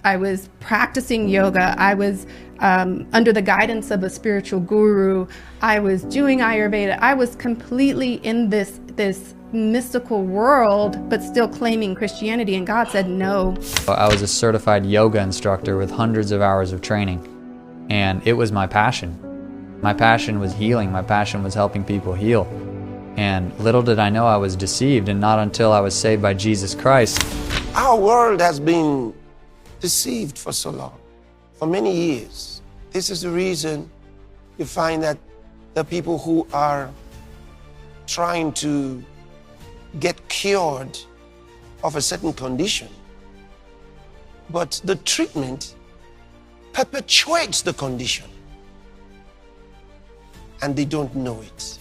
I was practicing yoga. I was under the guidance of a spiritual guru. I was doing Ayurveda. I was completely in this mystical world, but still claiming Christianity. And God said no. I was a certified yoga instructor with hundreds of hours of training, and it was my passion. My passion was healing. My passion was helping people heal. And little did I know I was deceived, and not until I was saved by Jesus Christ. Our world has been deceived for so long, for many years. This is the reason you find that the people who are trying to get cured of a certain condition, but the treatment perpetuates the condition, and they don't know it.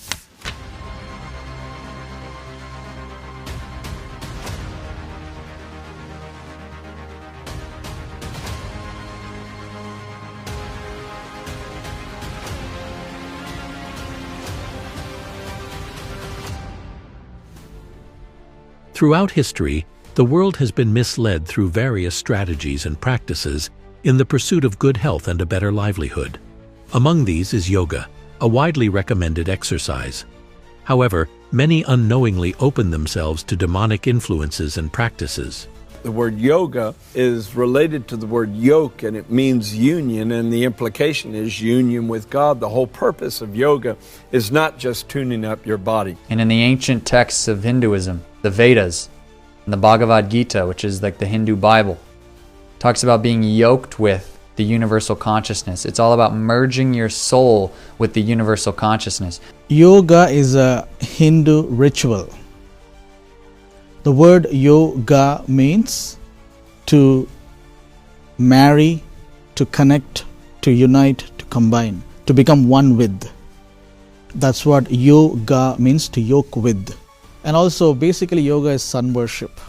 Throughout history, the world has been misled through various strategies and practices in the pursuit of good health and a better livelihood. Among these is yoga, a widely recommended exercise. However, many unknowingly open themselves to demonic influences and practices. The word yoga is related to the word yoke, and it means union, and the implication is union with God. The whole purpose of yoga is not just tuning up your body. And in the ancient texts of Hinduism, the Vedas, and the Bhagavad Gita, which is like the Hindu Bible, talks about being yoked with the universal consciousness. It's all about merging your soul with the universal consciousness. Yoga is a Hindu ritual. The word yoga means to marry, to connect, to unite, to combine, to become one with. That's what yoga means, to yoke with. And also, basically, yoga is sun worship.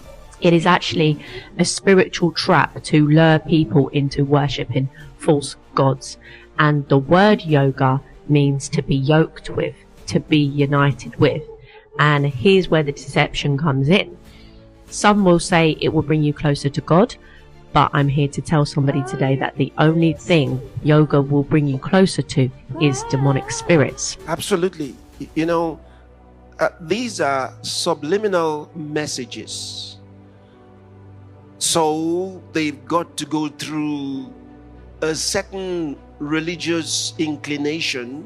It is actually a spiritual trap to lure people into worshipping false gods. And the word yoga means to be yoked with, to be united with. And here's where the deception comes in. Some will say it will bring you closer to God, but I'm here to tell somebody today that the only thing yoga will bring you closer to is demonic spirits. Absolutely. You know, these are subliminal messages. So they've got to go through a certain religious inclination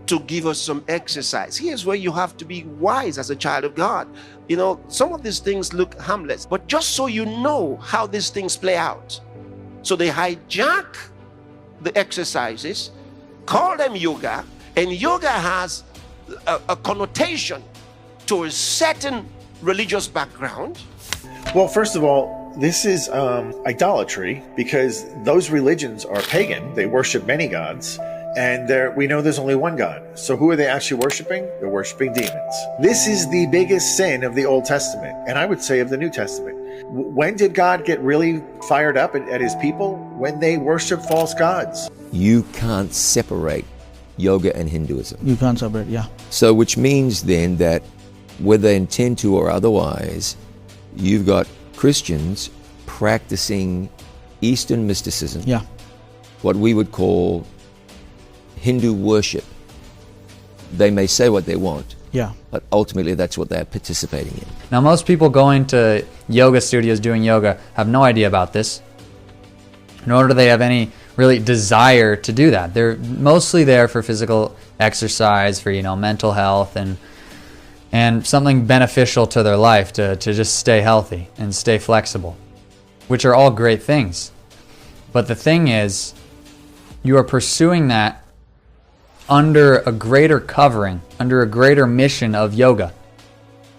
to give us some exercise. Here's where you have to be wise as a child of God. You know, some of these things look harmless, but just so you know how these things play out. So they hijack the exercises, call them yoga, and yoga has a connotation to a certain religious background. Well, first of all, this is idolatry, because those religions are pagan. They worship many gods. And we know there's only one God. So who are they actually worshiping? They're worshiping demons. This is the biggest sin of the Old Testament, and I would say of the New Testament. When did God get really fired up at his people? When they worship false gods. You can't separate yoga and Hinduism. You can't separate, yeah. So which means then that whether intend to or otherwise, you've got Christians practicing Eastern mysticism. Yeah. What we would call Hindu worship. They may say what they want, yeah, but ultimately that's what they're participating in. Now, most people going to yoga studios doing yoga have no idea about this, nor do they have any really desire to do that. They're mostly there for physical exercise, for, you know, mental health, and something beneficial to their life, to just stay healthy and stay flexible, which are all great things. But the thing is, you are pursuing that under a greater covering, under a greater mission of yoga,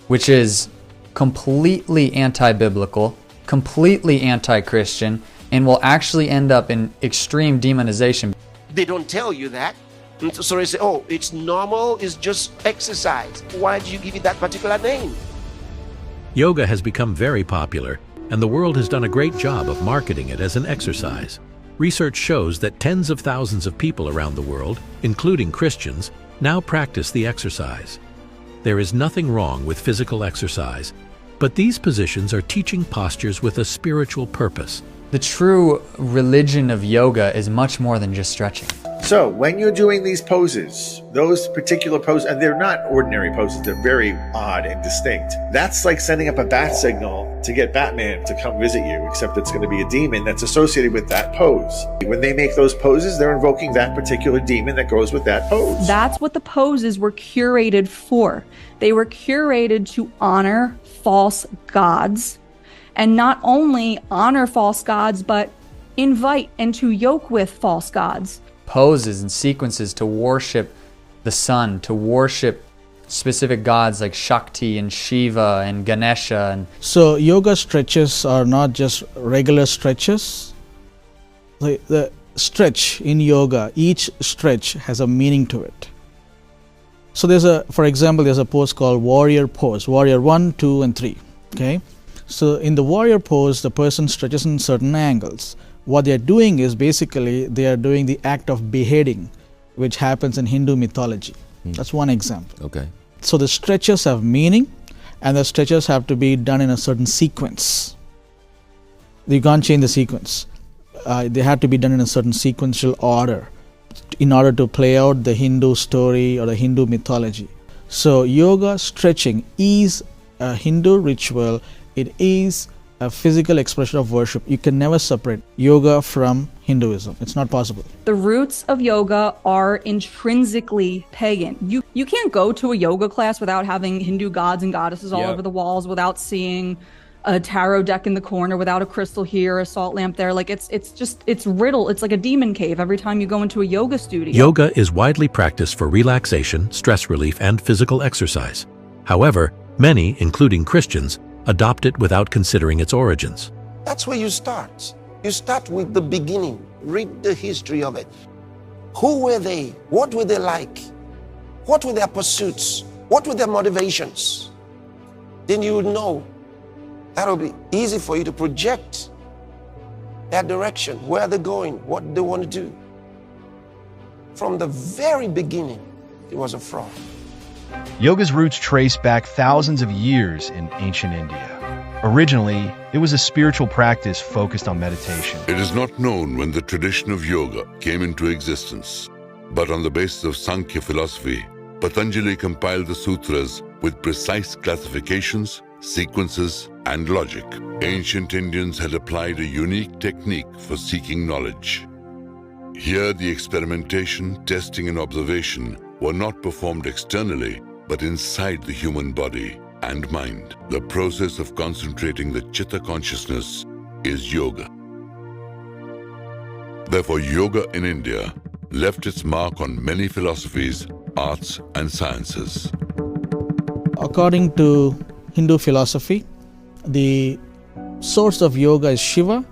which is completely anti-biblical, completely anti-Christian, and will actually end up in extreme demonization. They don't tell you that. So they say, oh, it's normal, it's just exercise. Why did you give it that particular name? Yoga has become very popular, and the world has done a great job of marketing it as an exercise. Research shows that tens of thousands of people around the world, including Christians, now practice the exercise. There is nothing wrong with physical exercise, but these positions are teaching postures with a spiritual purpose, The true religion of yoga is much more than just stretching. So when you're doing these poses, those particular poses, and they're not ordinary poses, they're very odd and distinct. That's like sending up a bat signal to get Batman to come visit you, except it's going to be a demon that's associated with that pose. When they make those poses, they're invoking that particular demon that goes with that pose. That's what the poses were curated for. They were curated to honor false gods, and not only honor false gods, but invite and to yoke with false gods. Poses and sequences to worship the sun, to worship specific gods like Shakti and Shiva and Ganesha. And so yoga stretches are not just regular stretches. The stretch in yoga, each stretch has a meaning to it. So for example, there's a pose called warrior pose, warrior 1, 2, and 3. Okay. So in the warrior pose, the person stretches in certain angles. What they're doing is basically they are doing the act of beheading, which happens in Hindu mythology. That's one example. Okay. So the stretches have meaning, and the stretches have to be done in a certain sequence. You can't change the sequence. They have to be done in a certain sequential order in order to play out the Hindu story or the Hindu mythology. So yoga stretching is a Hindu ritual. It is a physical expression of worship. You can never separate yoga from Hinduism. It's not possible. The roots of yoga are intrinsically pagan. You can't go to a yoga class without having Hindu gods and goddesses all over the walls, without seeing a tarot deck in the corner, without a crystal here, a salt lamp there. Like it's riddle. It's like a demon cave every time you go into a yoga studio. Yoga is widely practiced for relaxation, stress relief, and physical exercise. However, many, including Christians, adopt it without considering its origins. That's where you start. You start with the beginning. Read the history of it. Who were they? What were they like? What were their pursuits? What were their motivations? Then you would know. That'll be easy for you to project that direction, where they're going, what they want to do. From the very beginning, it was a fraud. Yoga's roots trace back thousands of years in ancient India. Originally, it was a spiritual practice focused on meditation. It is not known when the tradition of yoga came into existence, but on the basis of Sankhya philosophy, Patanjali compiled the sutras with precise classifications, sequences, and logic. Ancient Indians had applied a unique technique for seeking knowledge. Here, the experimentation, testing, and observation were not performed externally, but inside the human body and mind. The process of concentrating the Chitta consciousness is yoga. Therefore, yoga in India left its mark on many philosophies, arts, and sciences. According to Hindu philosophy, the source of yoga is Shiva,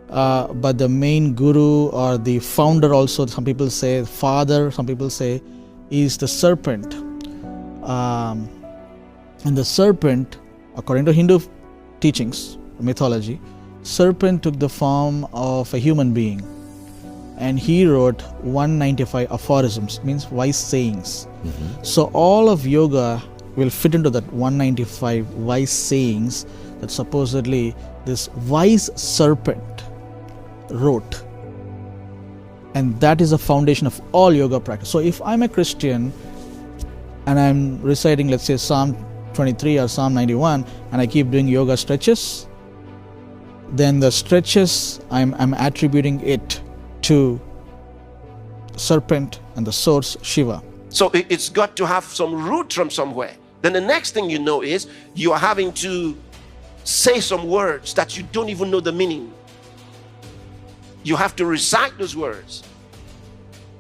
but the main guru or the founder also, some people say father, some people say is the serpent. And the serpent, according to Hindu teachings, mythology, serpent took the form of a human being, and he wrote 195 aphorisms, means wise sayings. So all of yoga will fit into that 195 wise sayings that supposedly this wise serpent wrote. And that is the foundation of all yoga practice. So if I'm a Christian and I'm reciting, let's say, Psalm 23 or Psalm 91, and I keep doing yoga stretches, then the stretches, I'm attributing it to serpent and the source Shiva. So it's got to have some root from somewhere. Then the next thing you know is you are having to say some words that you don't even know the meaning. You have to recite those words.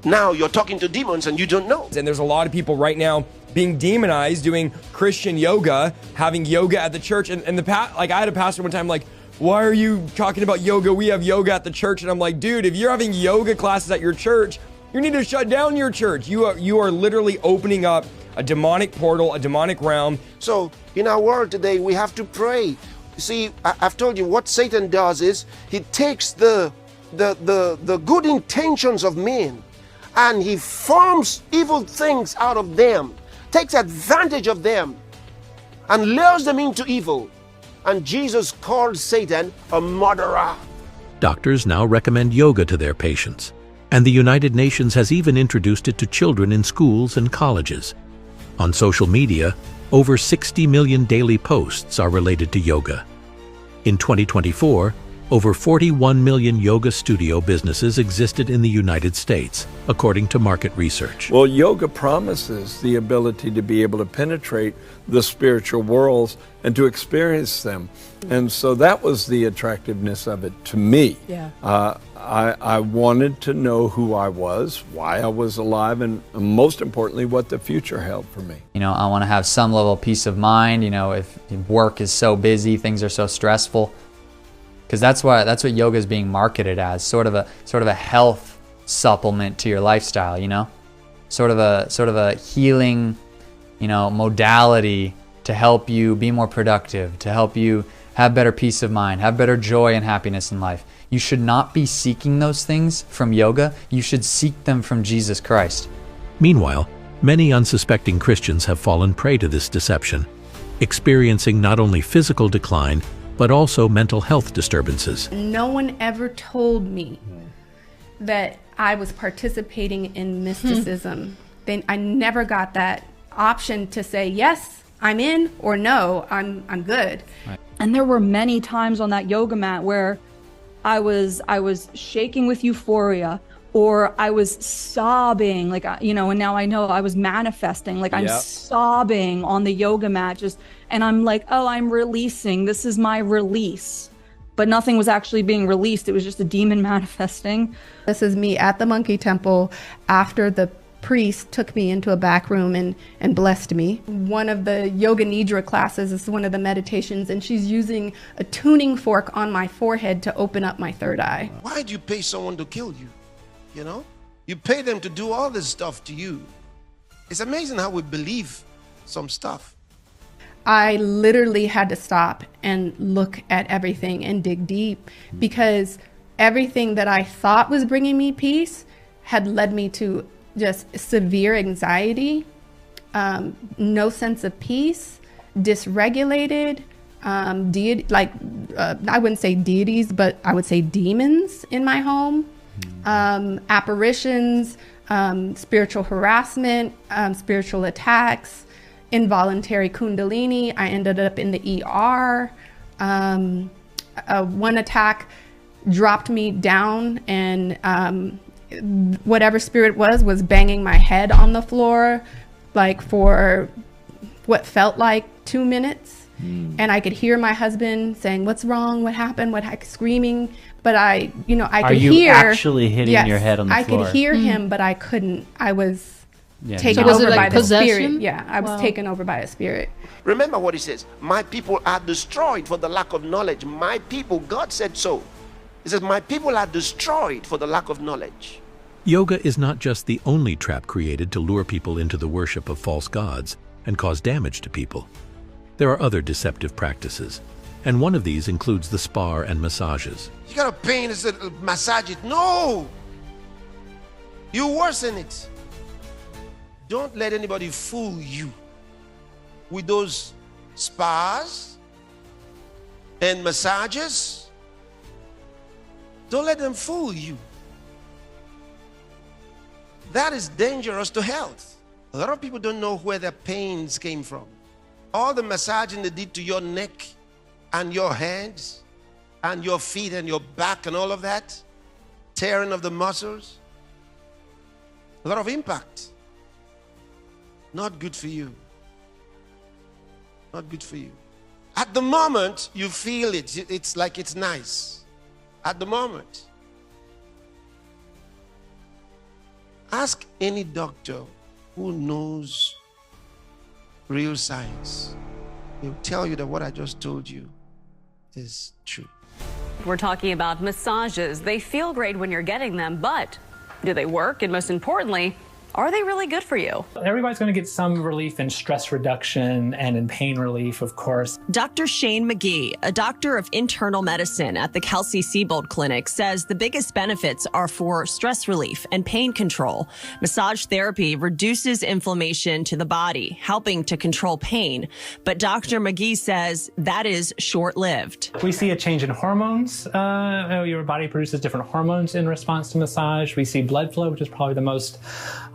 Now you're talking to demons and you don't know. And there's a lot of people right now being demonized doing Christian yoga, having yoga at the church. And like I had a pastor one time like, why are you talking about yoga? We have yoga at the church. And I'm like, dude, if you're having yoga classes at your church, you need to shut down your church. You are literally opening up a demonic portal, a demonic realm. So in our world today, we have to pray. You see, I've told you what Satan does is he takes the good intentions of men and he forms evil things out of them, takes advantage of them and lures them into evil. And Jesus called Satan a murderer. Doctors now recommend yoga to their patients, and the United Nations has even introduced it to children in schools and colleges. On social media, over 60 million daily posts are related to yoga. In 2024, over 41 million yoga studio businesses existed in the United States, according to market research. Well, yoga promises the ability to be able to penetrate the spiritual worlds and to experience them. And so that was the attractiveness of it to me. Yeah. I wanted to know who I was, why I was alive, and most importantly, what the future held for me. You know, I want to have some level of peace of mind, you know, if work is so busy, things are so stressful. Because that's what yoga is being marketed as, sort of a health supplement to your lifestyle, you know, sort of a healing, you know, modality to help you be more productive, to help you have better peace of mind, have better joy and happiness in life. You should not be seeking those things from yoga. You should seek them from Jesus Christ. Meanwhile, many unsuspecting Christians have fallen prey to this deception, experiencing not only physical decline, but also mental health disturbances. No one ever told me that I was participating in mysticism. I never got that option to say, yes, I'm in, or no, I'm good. Right. And there were many times on that yoga mat where I was shaking with euphoria, or I was sobbing, like, you know, and now I know I was manifesting, like I'm sobbing on the yoga mat, and I'm like, oh, I'm releasing, this is my release. But nothing was actually being released. It was just a demon manifesting. This is me at the monkey temple after the priest took me into a back room and blessed me. One of the yoga nidra classes is one of the meditations, and she's using a tuning fork on my forehead to open up my third eye. Why do you pay someone to kill you? You know, you pay them to do all this stuff to you. It's amazing how we believe some stuff. I literally had to stop and look at everything and dig deep, because everything that I thought was bringing me peace had led me to just severe anxiety, no sense of peace, dysregulated, I wouldn't say deities, but I would say demons in my home. Apparitions, spiritual harassment, spiritual attacks, involuntary kundalini. I ended up in the ER. One attack dropped me down, and whatever spirit was banging my head on the floor, like for what felt like 2 minutes. And I could hear my husband saying, "What's wrong? What happened?" screaming. But I could hear. Are you actually hitting your head on the floor? I could hear him, but I couldn't. I was taken So was over it like by the possession? spirit. Yeah, I was taken over by a spirit. Remember what he says, my people are destroyed for the lack of knowledge. My people, God said so. He says, my people are destroyed for the lack of knowledge. Yoga is not just the only trap created to lure people into the worship of false gods and cause damage to people. There are other deceptive practices, and one of these includes the spa and massages. You got a pain, it's a massage it. No! You worsen it. Don't let anybody fool you with those spas and massages. Don't let them fool you. That is dangerous to health. A lot of people don't know where their pains came from. All the massaging they did to your neck and your hands and your feet and your back and all of that, tearing of the muscles, a lot of impact. Not good for you. Not good for you. At the moment, you feel it. It's like it's nice. At the moment. Ask any doctor who knows real science. He'll tell you that what I just told you is true. We're talking about massages. They feel great when you're getting them, but do they work? And most importantly, are they really good for you? Everybody's going to get some relief in stress reduction and in pain relief, of course. Dr. Shane McGee, a doctor of internal medicine at the Kelsey-Seybold Clinic, says the biggest benefits are for stress relief and pain control. Massage therapy reduces inflammation to the body, helping to control pain. But Dr. McGee says that is short-lived. We see a change in hormones. Your body produces different hormones in response to massage. We see blood flow, which is probably the most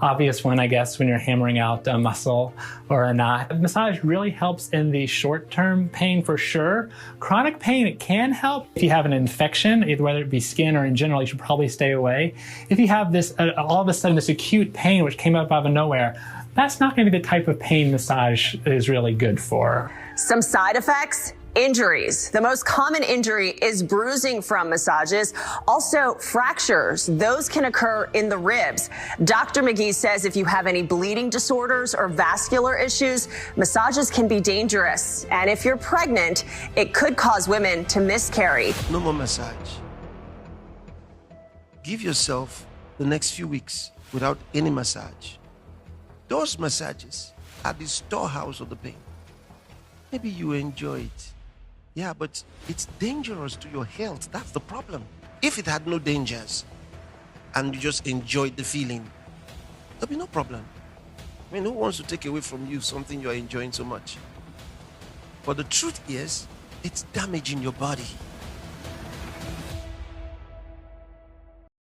obvious one, I guess, when you're hammering out a muscle or a knot. Massage really helps in the short-term pain for sure. Chronic pain, it can help. If you have an infection, whether it be skin or in general, you should probably stay away. If you have this, all of a sudden, this acute pain which came up out of nowhere, that's not going to be the type of pain massage is really good for. Some side effects? Injuries. The most common injury is bruising from massages. Also, fractures. Those can occur in the ribs. Dr. McGee says if you have any bleeding disorders or vascular issues, massages can be dangerous. And if you're pregnant, it could cause women to miscarry. No more massage. Give yourself the next few weeks without any massage. Those massages are the storehouse of the pain. Maybe you enjoy it. Yeah, but it's dangerous to your health. That's the problem. If it had no dangers and you just enjoyed the feeling, there'll be no problem. I mean, who wants to take away from you something you're enjoying so much? But the truth is, it's damaging your body.